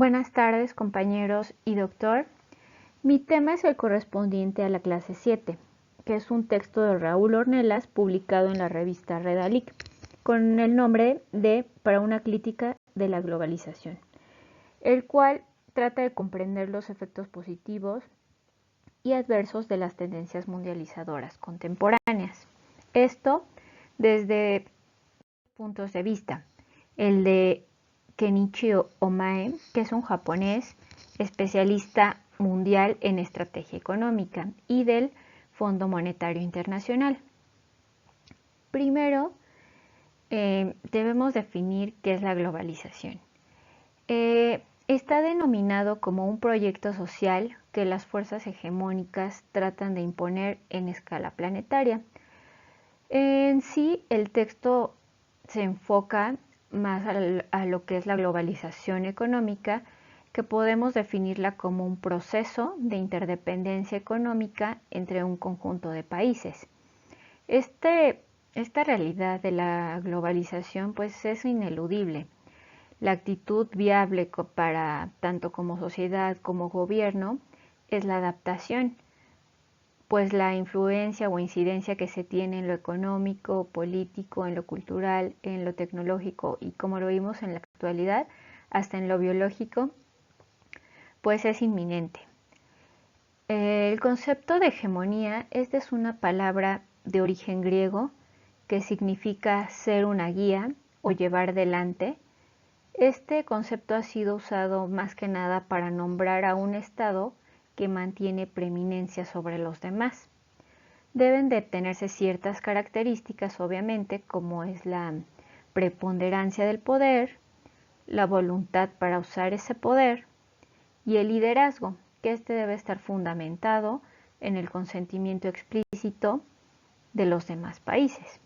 Buenas tardes, compañeros y doctor. Mi tema es el correspondiente a la clase 7, que es un texto de Raúl Ornelas publicado en la revista Redalic, con el nombre de Para una crítica de la globalización, el cual trata de comprender los efectos positivos y adversos de las tendencias mundializadoras contemporáneas. Esto desde puntos de vista. El de Kenichi Omae, que es un japonés especialista mundial en estrategia económica, y del Fondo Monetario Internacional. Primero, debemos definir qué es la globalización. Está denominado como un proyecto social que las fuerzas hegemónicas tratan de imponer en escala planetaria. En sí, el texto se enfoca más a lo que es la globalización económica, que podemos definirla como un proceso de interdependencia económica entre un conjunto de países. Esta realidad de la globalización pues es ineludible. La actitud viable para tanto como sociedad como gobierno es la adaptación, pues la influencia o incidencia que se tiene en lo económico, político, en lo cultural, en lo tecnológico y como lo vimos en la actualidad, hasta en lo biológico, pues es inminente. El concepto de hegemonía es una palabra de origen griego que significa ser una guía o llevar delante. Este concepto ha sido usado más que nada para nombrar a un estado que mantiene preeminencia sobre los demás. Deben de tenerse ciertas características, obviamente, como es la preponderancia del poder, la voluntad para usar ese poder y el liderazgo, que debe estar fundamentado en el consentimiento explícito de los demás países.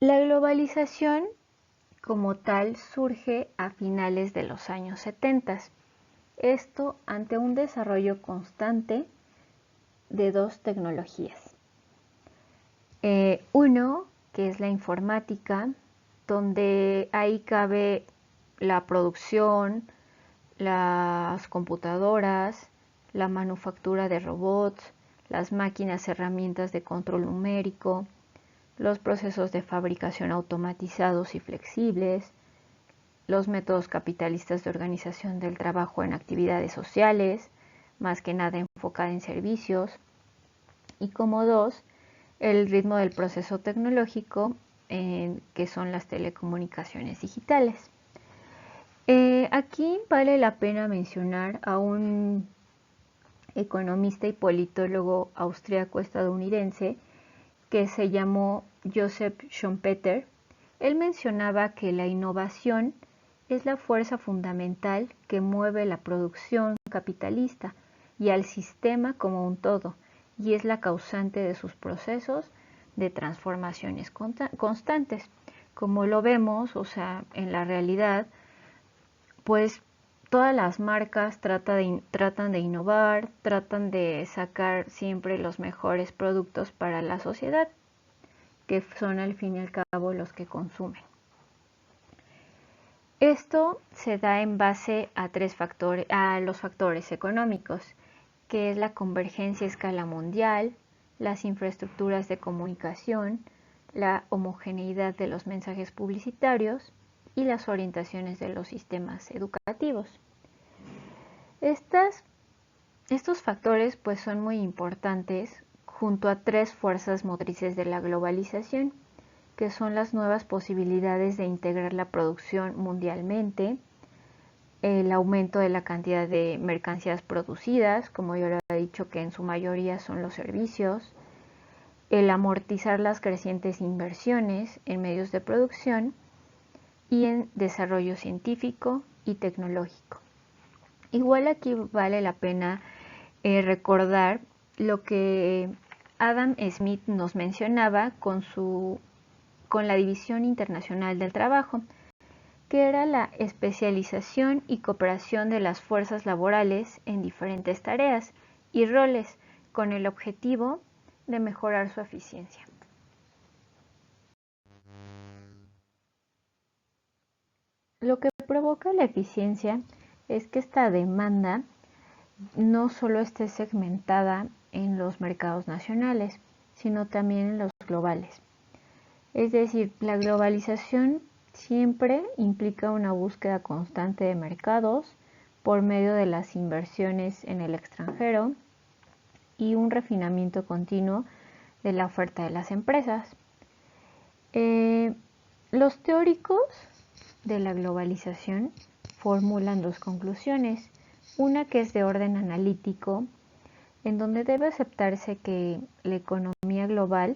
La globalización como tal surge a finales de los años 70. Esto ante un desarrollo constante de dos tecnologías. Uno, que es la informática, donde ahí cabe la producción, las computadoras, la manufactura de robots, las máquinas herramientas de control numérico, los procesos de fabricación automatizados y flexibles, los métodos capitalistas de organización del trabajo en actividades sociales, más que nada enfocada en servicios, y como dos, el ritmo del proceso tecnológico, que son las telecomunicaciones digitales. Aquí vale la pena mencionar a un economista y politólogo austriaco-estadounidense que se llamó Joseph Schumpeter. Él mencionaba que la innovación es la fuerza fundamental que mueve la producción capitalista y al sistema como un todo, y es la causante de sus procesos de transformaciones constantes. Como lo vemos, o sea, en la realidad, pues todas las marcas tratan de innovar, tratan de sacar siempre los mejores productos para la sociedad, que son al fin y al cabo los que consumen. Esto se da en base a los factores económicos, que es la convergencia a escala mundial, las infraestructuras de comunicación, la homogeneidad de los mensajes publicitarios y las orientaciones de los sistemas educativos. Estos factores pues son muy importantes junto a tres fuerzas motrices de la globalización, que son las nuevas posibilidades de integrar la producción mundialmente, el aumento de la cantidad de mercancías producidas, como yo le he dicho que en su mayoría son los servicios, el amortizar las crecientes inversiones en medios de producción y en desarrollo científico y tecnológico. Igual aquí vale la pena recordar lo que Adam Smith nos mencionaba con la División Internacional del Trabajo, que era la especialización y cooperación de las fuerzas laborales en diferentes tareas y roles con el objetivo de mejorar su eficiencia. Lo que provoca la eficiencia es que esta demanda no solo esté segmentada en los mercados nacionales, sino también en los globales. Es decir, la globalización siempre implica una búsqueda constante de mercados por medio de las inversiones en el extranjero y un refinamiento continuo de la oferta de las empresas. Los teóricos de la globalización formulan dos conclusiones, una que es de orden analítico, en donde debe aceptarse que la economía global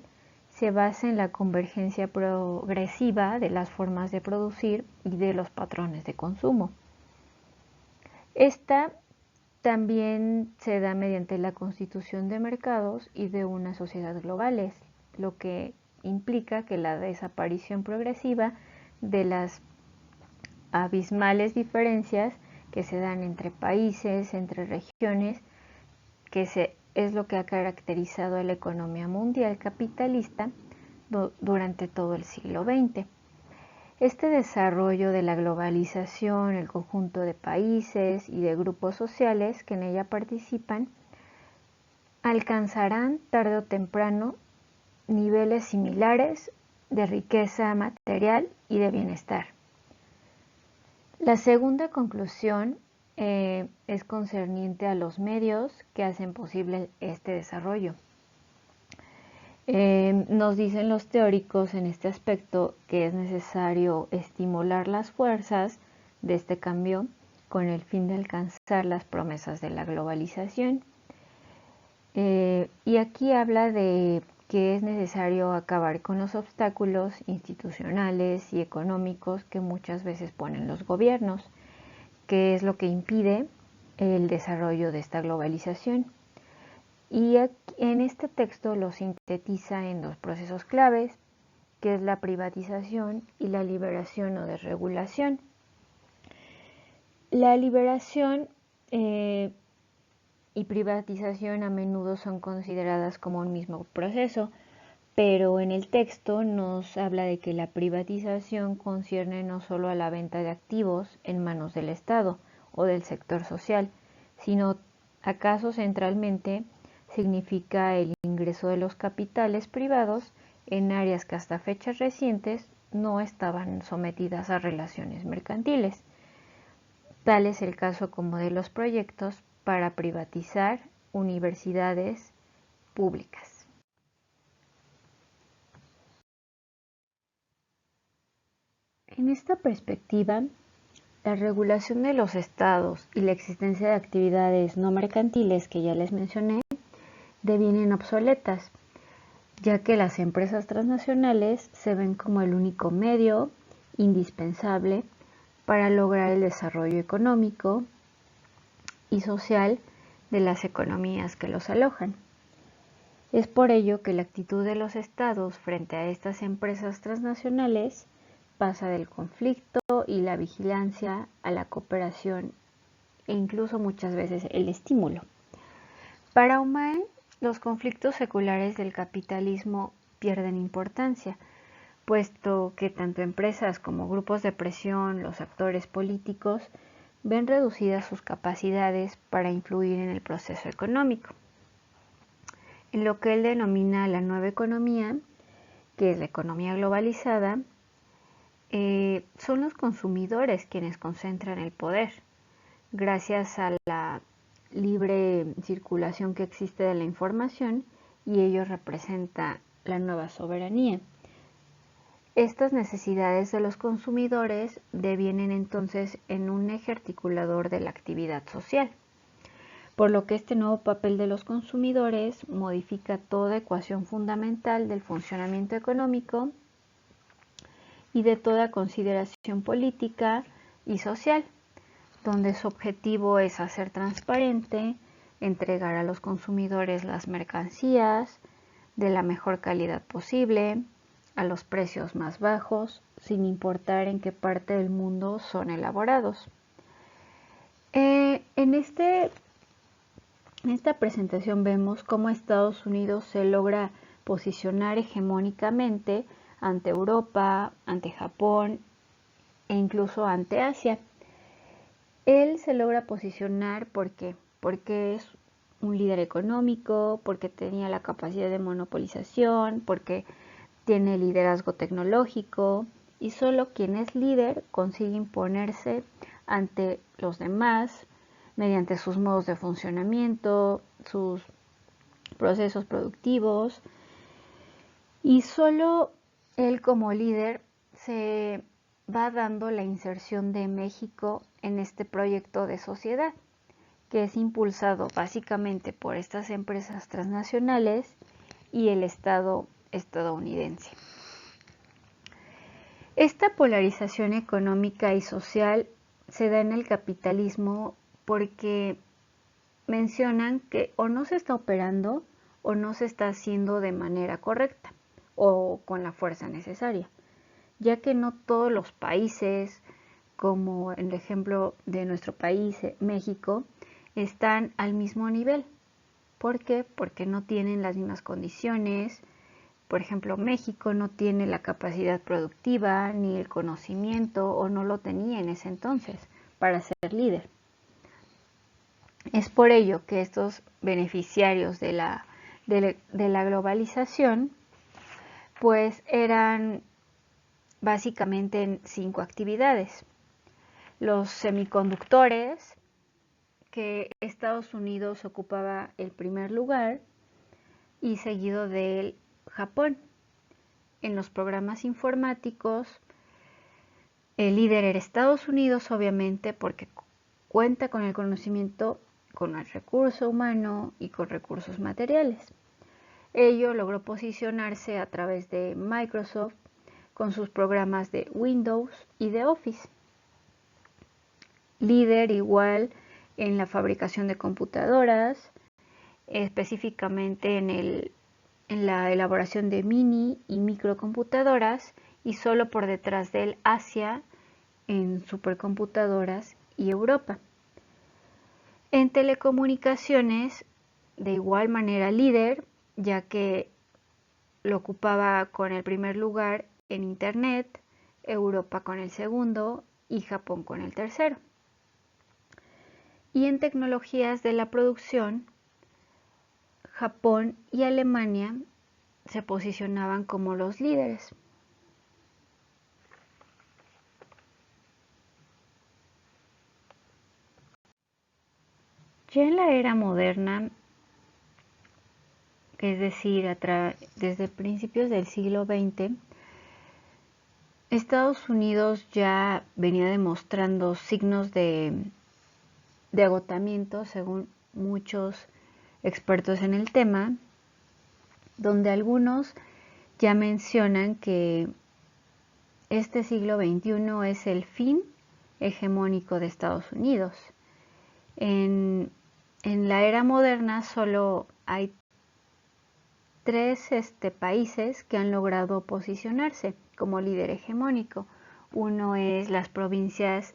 se basa en la convergencia progresiva de las formas de producir y de los patrones de consumo. Esta también se da mediante la constitución de mercados y de una sociedad globales, lo que implica que la desaparición progresiva de las abismales diferencias que se dan entre países, entre regiones, es lo que ha caracterizado a la economía mundial capitalista durante todo el siglo XX. Este desarrollo de la globalización, el conjunto de países y de grupos sociales que en ella participan, alcanzarán tarde o temprano niveles similares de riqueza material y de bienestar. La segunda conclusión es concerniente a los medios que hacen posible este desarrollo. Nos dicen los teóricos en este aspecto que es necesario estimular las fuerzas de este cambio con el fin de alcanzar las promesas de la globalización. Y aquí habla de que es necesario acabar con los obstáculos institucionales y económicos que muchas veces ponen los gobiernos, que es lo que impide el desarrollo de esta globalización. Y en este texto lo sintetiza en dos procesos claves, que es la privatización y la liberación o desregulación. La liberación y privatización a menudo son consideradas como un mismo proceso, pero en el texto nos habla de que la privatización concierne no solo a la venta de activos en manos del Estado o del sector social, sino acaso centralmente significa el ingreso de los capitales privados en áreas que hasta fechas recientes no estaban sometidas a relaciones mercantiles. Tal es el caso como de los proyectos para privatizar universidades públicas. En esta perspectiva, la regulación de los estados y la existencia de actividades no mercantiles que ya les mencioné devienen obsoletas, ya que las empresas transnacionales se ven como el único medio indispensable para lograr el desarrollo económico y social de las economías que los alojan. Es por ello que la actitud de los estados frente a estas empresas transnacionales pasa del conflicto y la vigilancia a la cooperación e incluso muchas veces el estímulo. Para Humael, los conflictos seculares del capitalismo pierden importancia, puesto que tanto empresas como grupos de presión, los actores políticos, ven reducidas sus capacidades para influir en el proceso económico. En lo que él denomina la nueva economía, que es la economía globalizada, son los consumidores quienes concentran el poder, gracias a la libre circulación que existe de la información, y ello representa la nueva soberanía. Estas necesidades de los consumidores devienen entonces en un eje articulador de la actividad social, por lo que este nuevo papel de los consumidores modifica toda ecuación fundamental del funcionamiento económico y de toda consideración política y social, donde su objetivo es hacer transparente, entregar a los consumidores las mercancías de la mejor calidad posible, a los precios más bajos, sin importar en qué parte del mundo son elaborados. En esta presentación vemos cómo Estados Unidos se logra posicionar hegemónicamente ante Europa, ante Japón e incluso ante Asia. Él se logra posicionar porque es un líder económico, porque tenía la capacidad de monopolización, porque tiene liderazgo tecnológico, y solo quien es líder consigue imponerse ante los demás mediante sus modos de funcionamiento, sus procesos productivos, y solo él como líder se va dando la inserción de México en este proyecto de sociedad, que es impulsado básicamente por estas empresas transnacionales y el Estado estadounidense. Esta polarización económica y social se da en el capitalismo porque mencionan que o no se está operando o no se está haciendo de manera correcta o con la fuerza necesaria, ya que no todos los países, como en el ejemplo de nuestro país, México, están al mismo nivel. ¿Por qué? Porque no tienen las mismas condiciones. Por ejemplo, México no tiene la capacidad productiva ni el conocimiento, o no lo tenía en ese entonces, para ser líder. Es por ello que estos beneficiarios de la globalización pues eran básicamente en 5 actividades. Los semiconductores, que Estados Unidos ocupaba el primer lugar y seguido de Japón. En los programas informáticos, el líder era Estados Unidos, obviamente, porque cuenta con el conocimiento, con el recurso humano y con recursos materiales. Ello logró posicionarse a través de Microsoft con sus programas de Windows y de Office. Líder igual en la fabricación de computadoras, específicamente en la elaboración de mini y microcomputadoras, y solo por detrás de él Asia en supercomputadoras y Europa. En telecomunicaciones, de igual manera líder, ya que lo ocupaba con el primer lugar en Internet, Europa con el segundo y Japón con el tercero. Y en tecnologías de la producción, Japón y Alemania se posicionaban como los líderes. Ya en la era moderna, es decir, desde principios del siglo XX, Estados Unidos ya venía demostrando signos de agotamiento, según muchos expertos en el tema, donde algunos ya mencionan que este siglo XXI es el fin hegemónico de Estados Unidos. En la era moderna solo hay 3 países que han logrado posicionarse como líder hegemónico. Uno es las provincias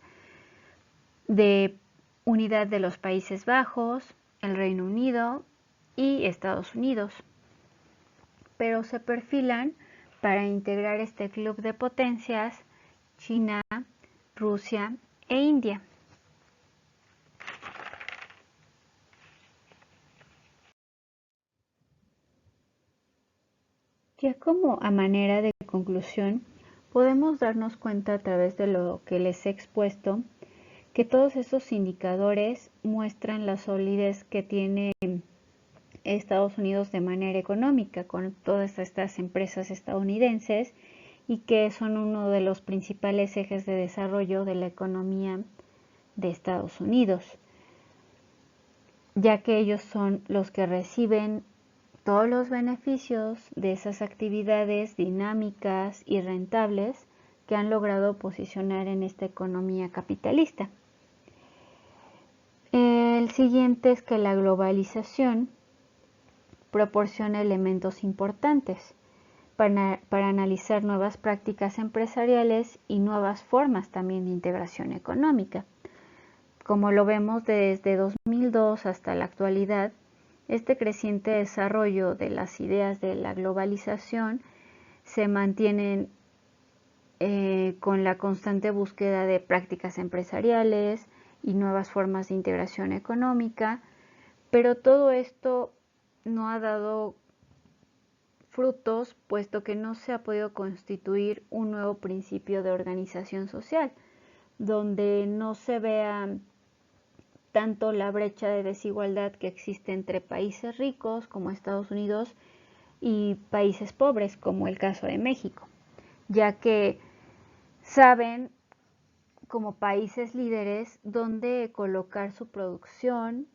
de Unidad de los Países Bajos, el Reino Unido y Estados Unidos, pero se perfilan para integrar este club de potencias China, Rusia e India. Ya como a manera de conclusión, podemos darnos cuenta a través de lo que les he expuesto que todos esos indicadores muestran la solidez que tiene Estados Unidos de manera económica, con todas estas empresas estadounidenses y que son uno de los principales ejes de desarrollo de la economía de Estados Unidos, ya que ellos son los que reciben todos los beneficios de esas actividades dinámicas y rentables que han logrado posicionar en esta economía capitalista. El siguiente es que la globalización proporciona elementos importantes para analizar nuevas prácticas empresariales y nuevas formas también de integración económica. Como lo vemos desde 2002 hasta la actualidad, este creciente desarrollo de las ideas de la globalización se mantienen con la constante búsqueda de prácticas empresariales y nuevas formas de integración económica, pero todo esto no ha dado frutos, puesto que no se ha podido constituir un nuevo principio de organización social, donde no se vea tanto la brecha de desigualdad que existe entre países ricos como Estados Unidos y países pobres como el caso de México, ya que saben como países líderes dónde colocar su producción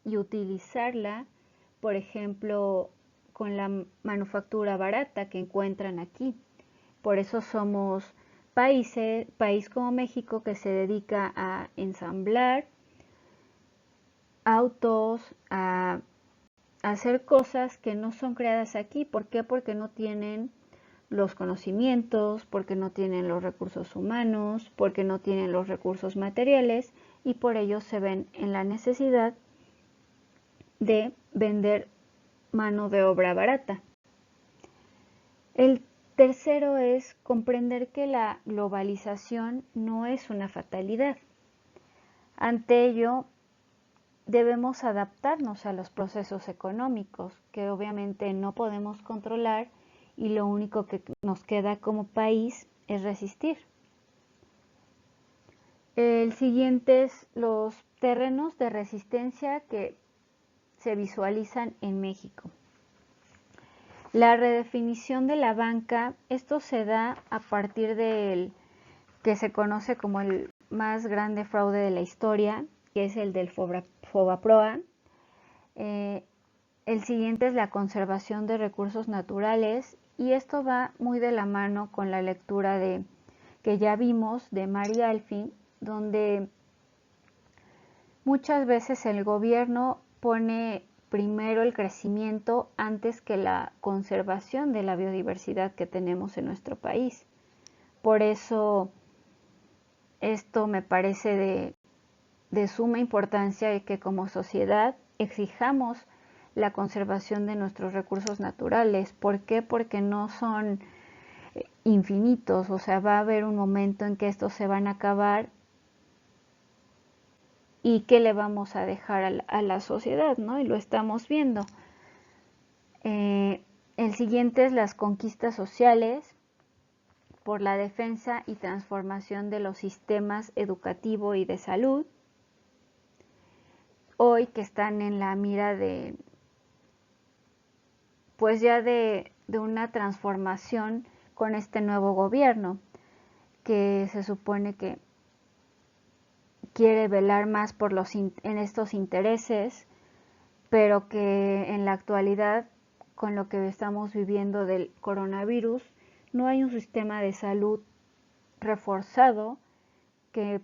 y utilizarla, por ejemplo, con la manufactura barata que encuentran aquí. Por eso somos país como México que se dedica a ensamblar autos, a hacer cosas que no son creadas aquí. ¿Por qué? Porque no tienen los conocimientos, porque no tienen los recursos humanos, porque no tienen los recursos materiales y por ello se ven en la necesidad de vender mano de obra barata. El tercero es comprender que la globalización no es una fatalidad. Ante ello, debemos adaptarnos a los procesos económicos que obviamente no podemos controlar y lo único que nos queda como país es resistir. El siguiente es los terrenos de resistencia que se visualizan en México. La redefinición de la banca, esto se da a partir del que se conoce como el más grande fraude de la historia, que es el del Fobaproa. El siguiente es la conservación de recursos naturales y esto va muy de la mano con la lectura que ya vimos de Mary Alfie, donde muchas veces el gobierno pone primero el crecimiento antes que la conservación de la biodiversidad que tenemos en nuestro país. Por eso esto me parece de suma importancia que como sociedad exijamos la conservación de nuestros recursos naturales. ¿Por qué? Porque no son infinitos, o sea, va a haber un momento en que estos se van a acabar y qué le vamos a dejar a la sociedad, ¿no? Y lo estamos viendo. El siguiente es las conquistas sociales por la defensa y transformación de los sistemas educativo y de salud, hoy que están en la mira pues ya de una transformación con este nuevo gobierno, que se supone que quiere velar más por en estos intereses, pero que en la actualidad, con lo que estamos viviendo del coronavirus, no hay un sistema de salud reforzado que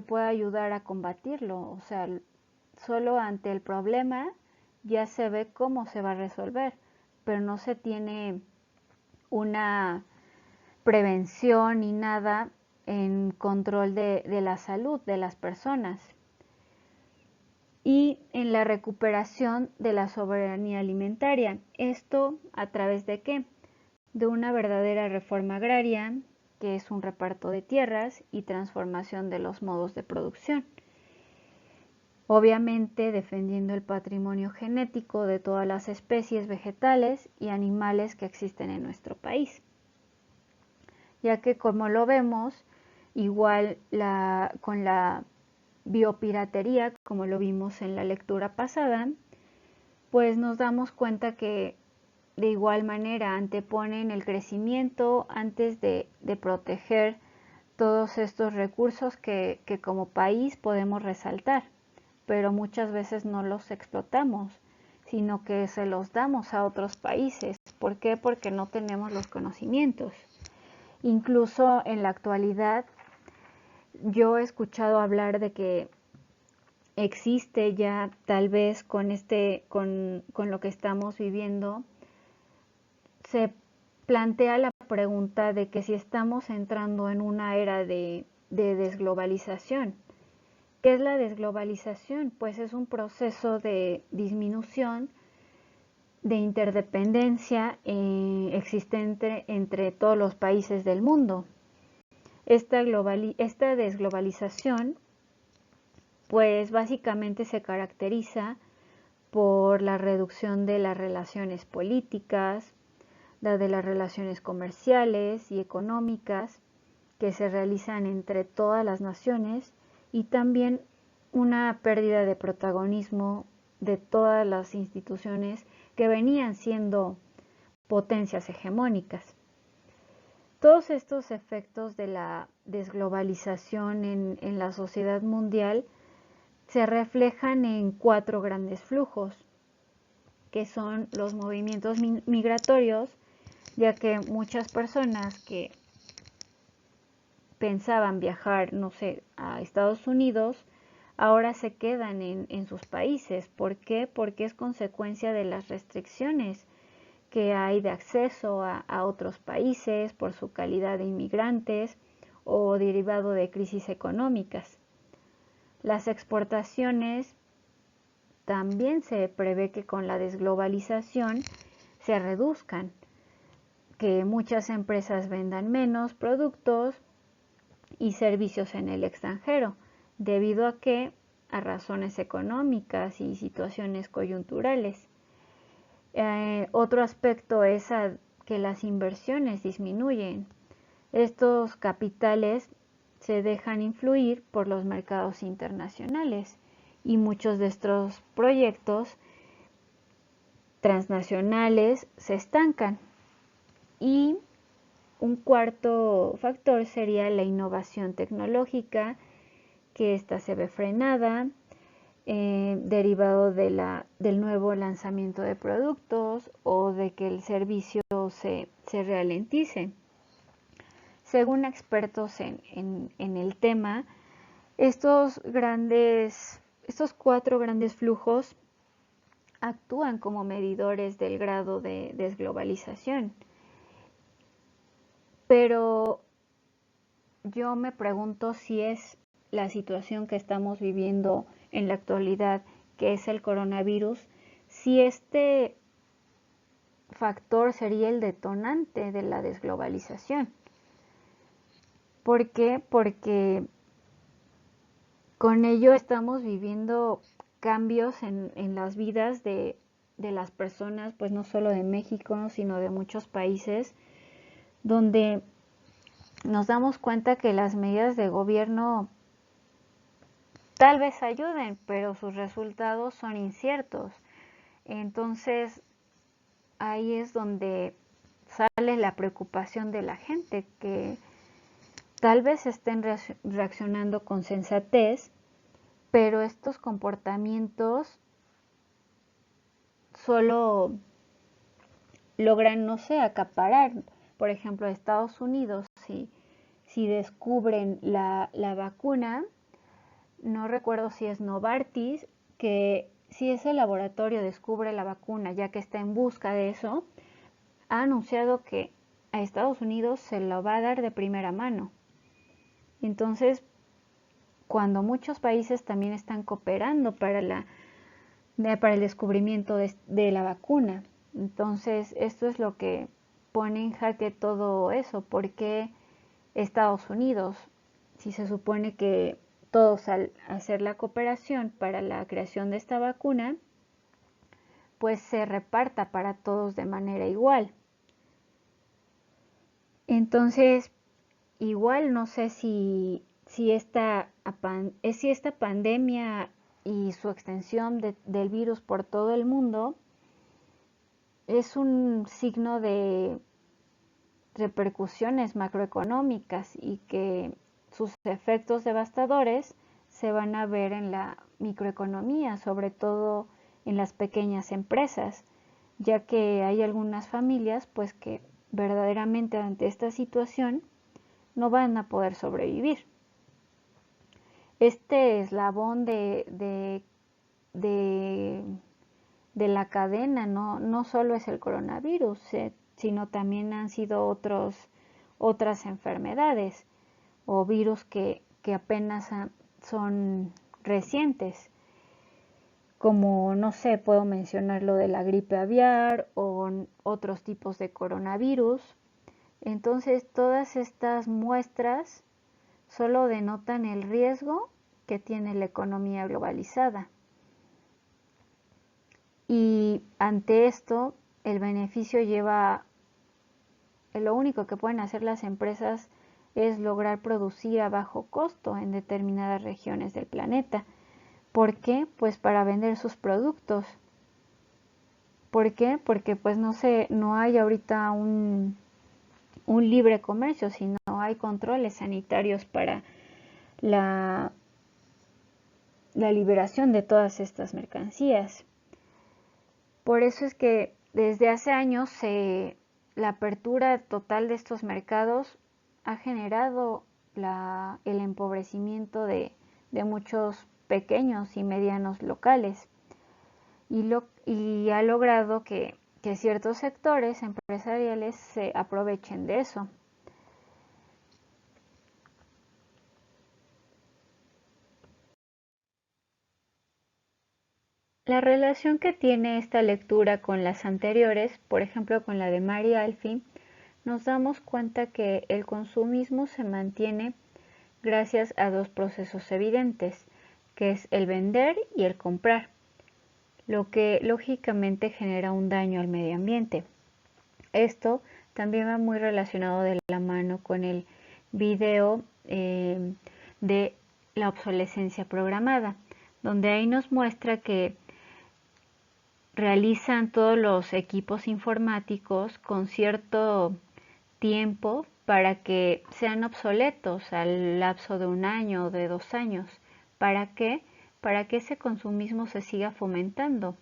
pueda ayudar a combatirlo. O sea, solo ante el problema ya se ve cómo se va a resolver, pero no se tiene una prevención ni nada en control de la salud de las personas. Y en la recuperación de la soberanía alimentaria. ¿Esto a través de qué? De una verdadera reforma agraria, que es un reparto de tierras y transformación de los modos de producción. Obviamente defendiendo el patrimonio genético de todas las especies vegetales y animales que existen en nuestro país. Ya que como lo vemos, igual con la biopiratería, como lo vimos en la lectura pasada, pues nos damos cuenta que de igual manera anteponen el crecimiento antes de proteger todos estos recursos que como país podemos resaltar, pero muchas veces no los explotamos, sino que se los damos a otros países. ¿Por qué? Porque no tenemos los conocimientos. Incluso en la actualidad yo he escuchado hablar de que existe ya, tal vez con lo que estamos viviendo, se plantea la pregunta de que si estamos entrando en una era de desglobalización. ¿Qué es la desglobalización? Pues es un proceso de disminución de interdependencia existente entre todos los países del mundo. Esta desglobalización pues básicamente se caracteriza por la reducción de las relaciones políticas, la de las relaciones comerciales y económicas que se realizan entre todas las naciones, y también una pérdida de protagonismo de todas las instituciones que venían siendo potencias hegemónicas. Todos estos efectos de la desglobalización en la sociedad mundial se reflejan en 4 grandes flujos, que son los movimientos migratorios, ya que muchas personas que pensaban viajar, no sé, a Estados Unidos, ahora se quedan en sus países. ¿Por qué? Porque es consecuencia de las restricciones que hay de acceso a otros países por su calidad de inmigrantes o derivado de crisis económicas. Las exportaciones también se prevé que con la desglobalización se reduzcan, que muchas empresas vendan menos productos y servicios en el extranjero, debido a razones económicas y situaciones coyunturales. Otro aspecto es que las inversiones disminuyen. Estos capitales se dejan influir por los mercados internacionales y muchos de estos proyectos transnacionales se estancan. Y un cuarto factor sería la innovación tecnológica, que esta se ve frenada, derivado del nuevo lanzamiento de productos o de que el servicio se ralentice. Según expertos en el tema, estos 4 grandes flujos actúan como medidores del grado de desglobalización. Pero yo me pregunto si es la situación que estamos viviendo en la actualidad, que es el coronavirus, si este factor sería el detonante de la desglobalización. ¿Por qué? Porque con ello estamos viviendo cambios en las vidas de las personas, pues no solo de México, sino de muchos países, donde nos damos cuenta que las medidas de gobierno tal vez ayuden, pero sus resultados son inciertos. Entonces, ahí es donde sale la preocupación de la gente, que tal vez estén reaccionando con sensatez, pero estos comportamientos solo logran, no sé, acaparar. Por ejemplo, Estados Unidos, si descubren la vacuna, no recuerdo si es Novartis, que si ese laboratorio descubre la vacuna, ya que está en busca de eso, ha anunciado que a Estados Unidos se lo va a dar de primera mano. Entonces, cuando muchos países también están cooperando para el descubrimiento de la vacuna. Entonces, esto es lo que pone en jaque todo eso. ¿Por qué Estados Unidos? Si se supone que todos, al hacer la cooperación para la creación de esta vacuna, pues se reparta para todos de manera igual. Entonces, igual no sé si esta pandemia y su extensión del virus por todo el mundo es un signo de repercusiones macroeconómicas y que sus efectos devastadores se van a ver en la microeconomía, sobre todo en las pequeñas empresas, ya que hay algunas familias pues que verdaderamente ante esta situación no van a poder sobrevivir. Este eslabón de, de la cadena no solo es el coronavirus, sino también han sido otras enfermedades o virus que apenas son recientes, como no sé, puedo mencionar lo de la gripe aviar o otros tipos de coronavirus. Entonces, todas estas muestras solo denotan el riesgo que tiene la economía globalizada. Y ante esto, el beneficio lo único que pueden hacer las empresas es lograr producir a bajo costo en determinadas regiones del planeta. ¿Por qué? Pues para vender sus productos. ¿Por qué? Porque pues no hay ahorita un libre comercio, sino hay controles sanitarios para la, la liberación de todas estas mercancías. Por eso es que desde hace años la apertura total de estos mercados ha generado el empobrecimiento de muchos pequeños y medianos locales y ha logrado que ciertos sectores empresariales se aprovechen de eso. La relación que tiene esta lectura con las anteriores, por ejemplo con la de Mary Alfie, nos damos cuenta que el consumismo se mantiene gracias a dos procesos evidentes, que es el vender y el comprar, lo que lógicamente genera un daño al medio ambiente. Esto también va muy relacionado de la mano con el video de la obsolescencia programada, donde ahí nos muestra que realizan todos los equipos informáticos con cierto tiempo para que sean obsoletos al lapso de un año o de 2 años. ¿Para qué? Para que ese consumismo se siga fomentando,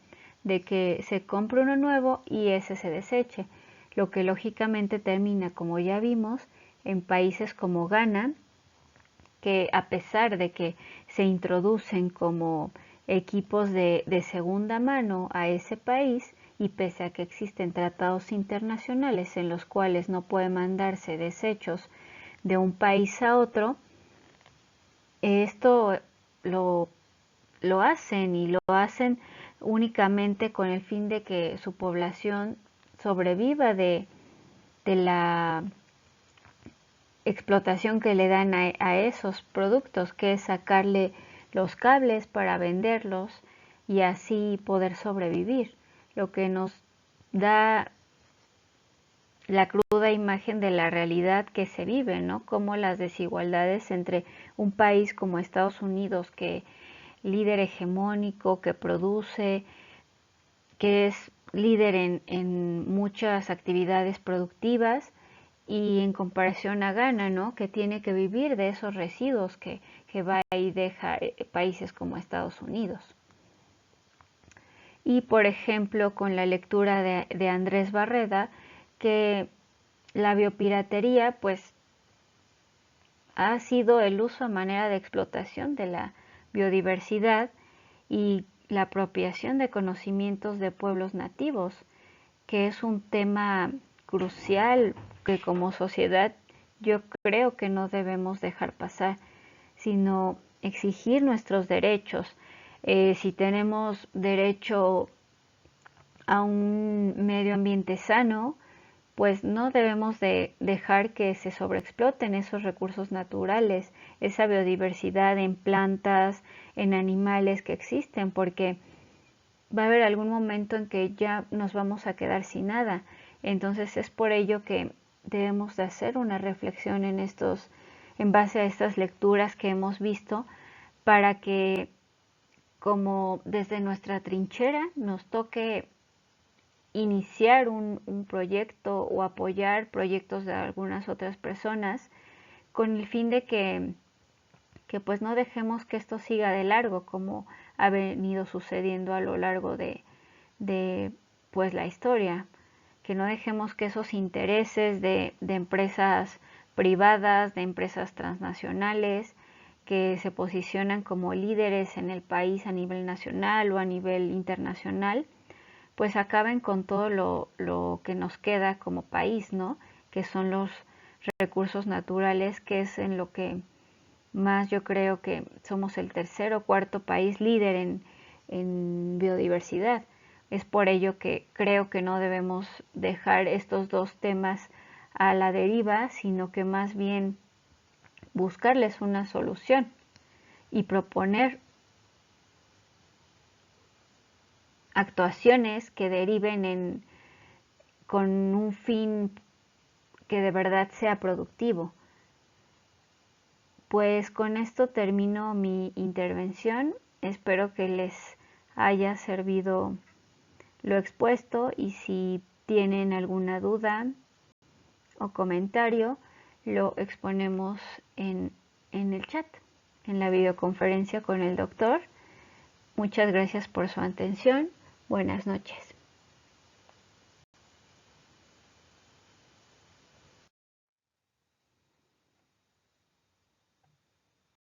de que se compre uno nuevo y ese se deseche, lo que lógicamente termina, como ya vimos, en países como Ghana, que a pesar de que se introducen como equipos de segunda mano a ese país, y pese a que existen tratados internacionales en los cuales no puede mandarse desechos de un país a otro, esto lo, lo hacen y lo hacen únicamente con el fin de que su población sobreviva de la explotación que le dan a esos productos, que es sacarle los cables para venderlos y así poder sobrevivir, lo que nos da la cruda imagen de la realidad que se vive, ¿no? Como las desigualdades entre un país como Estados Unidos, que líder hegemónico, que produce, que es líder en muchas actividades productivas, y en comparación a Ghana, ¿no? Que tiene que vivir de esos residuos que va y deja países como Estados Unidos. Y por ejemplo con la lectura de Andrés Barreda, que la biopiratería pues ha sido el uso a manera de explotación de la biodiversidad y la apropiación de conocimientos de pueblos nativos, que es un tema crucial que como sociedad yo creo que no debemos dejar pasar, sino exigir nuestros derechos. Si tenemos derecho a un medio ambiente sano, pues no debemos de dejar que se sobreexploten esos recursos naturales, esa biodiversidad en plantas, en animales que existen, porque va a haber algún momento en que ya nos vamos a quedar sin nada. Entonces es por ello que debemos de hacer una reflexión en base a estas lecturas que hemos visto, para que como desde nuestra trinchera nos toque iniciar un proyecto o apoyar proyectos de algunas otras personas con el fin de que pues no dejemos que esto siga de largo como ha venido sucediendo a lo largo de pues la historia, que no dejemos que esos intereses de empresas privadas, de empresas transnacionales, que se posicionan como líderes en el país a nivel nacional o a nivel internacional, pues acaben con todo lo que nos queda como país, ¿no? Que son los recursos naturales, que es en lo que más yo creo que somos el tercer o cuarto país líder en biodiversidad. Es por ello que creo que no debemos dejar estos dos temas a la deriva, sino que más bien buscarles una solución y proponer actuaciones que deriven con un fin que de verdad sea productivo. Pues con esto termino mi intervención. Espero que les haya servido lo expuesto y si tienen alguna duda o comentario, lo exponemos en el chat, en la videoconferencia con el doctor. Muchas gracias por su atención. Buenas noches.